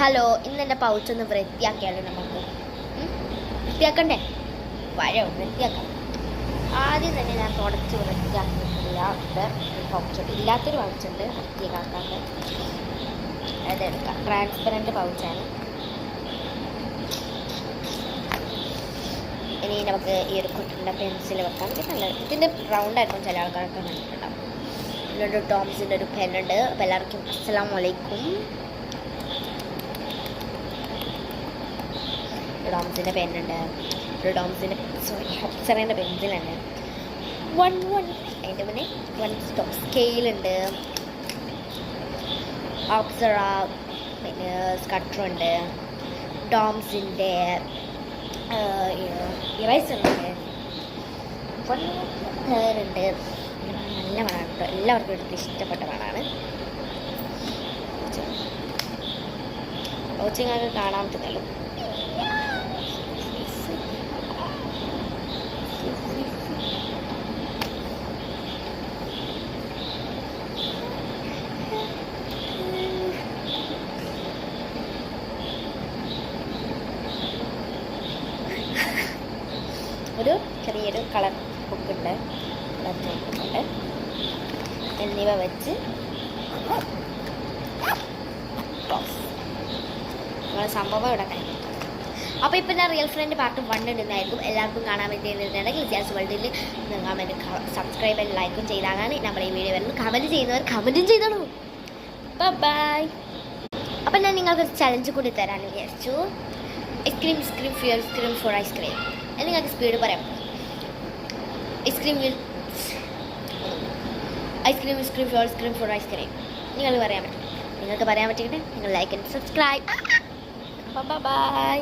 Hello, ഇന്ന് എൻ്റെ പൗച്ചൊന്ന് വൃത്തിയാക്കിയാലോ നമുക്ക്? വൃത്തിയാക്കണ്ടേ? വൃത്തിയാക്കാം. ആദ്യം തന്നെ ഞാൻ തുടച്ച് വൃത്തിയാക്കിയിട്ടില്ലാത്ത പൗച്ചുണ്ട്, ഇല്ലാത്തൊരു പൗച്ചുണ്ട് വൃത്തിയാക്കാണ്ട്. അതെടുക്കാം. ട്രാൻസ്പെറൻറ്റ് പൗച്ചാണ്. ഇനി നമുക്ക് ഈ ഒരു കുട്ടിൻ്റെ പെൻസിൽ വെക്കാം. ഇത് നല്ല ഇതിൻ്റെ റൗണ്ടായിരിക്കും ചില ആൾക്കാരൊക്കെ കണ്ടിട്ടുണ്ടാവും. ഇതിലൊരു ടോംസിൻ്റെ ഒരു പെന്നുണ്ട്. അപ്പോൾ എല്ലാവർക്കും അസ്സലാമു അലൈക്കും. ഡോംസിൻ്റെ പെന്നുണ്ട്, ഒരു ഡോംസിൻ്റെ അപ്സറേൻ്റെ പെൻസിലുണ്ട്, അതിൻ്റെ മുന്നേ സ്റ്റോപ്പ് സ്കെയിലുണ്ട്, അപ്സറ പിന്നെ സ്കട്ടറുണ്ട്, ഡോംസിൻ്റെ ഇറൈസറുണ്ട്, ഉണ്ട്. നല്ല മണമാണ് കേട്ടോ, എല്ലാവർക്കും എടുത്ത് ഇഷ്ടപ്പെട്ട മണമാണ്. കോച്ചിങ്ങൊക്കെ കാണാൻ പറ്റുന്നല്ലോ. ഒരു ചെറിയൊരു കളർ ബുക്കുണ്ട്, കളർ നോക്കുന്നുണ്ട്. എന്നിവ വെച്ച് നമ്മളെ സംഭവം ഇവിടെ കഴിഞ്ഞു. അപ്പോൾ ഇപ്പോൾ ഞാൻ റിയൽ ഫ്രണ്ട് പാർട്ട് 1 ഇടുന്നതായിരിക്കും. എല്ലാവർക്കും കാണാൻ വേണ്ടിയിട്ടുണ്ടെങ്കിൽ ജിയാസ് വേൾഡിൽ കമൻറ്റ് സബ്സ്ക്രൈബ് ലൈക്കും ചെയ്താലാണ് നമ്മൾ ഈ വീഡിയോ വരുന്നത്. കമൻറ്റ് ചെയ്യുന്നവർ കമൻറ്റും ചെയ്തോളൂ. ബൈ. അപ്പം ഞാൻ നിങ്ങൾക്കൊരു ചലഞ്ച് കൂടി തരാൻ വിചാരിച്ചു. Ice cream for ice cream. നിങ്ങൾക്ക് സ്പീഡ് പറയാം. Ice cream for ice cream. നിങ്ങൾക്ക് പറയാൻ പറ്റും. നിങ്ങൾക്ക് പറയാൻ പറ്റിയിട്ട് നിങ്ങൾ ലൈക്ക് ആൻഡ് സബ്സ്ക്രൈബ്. ബൈ.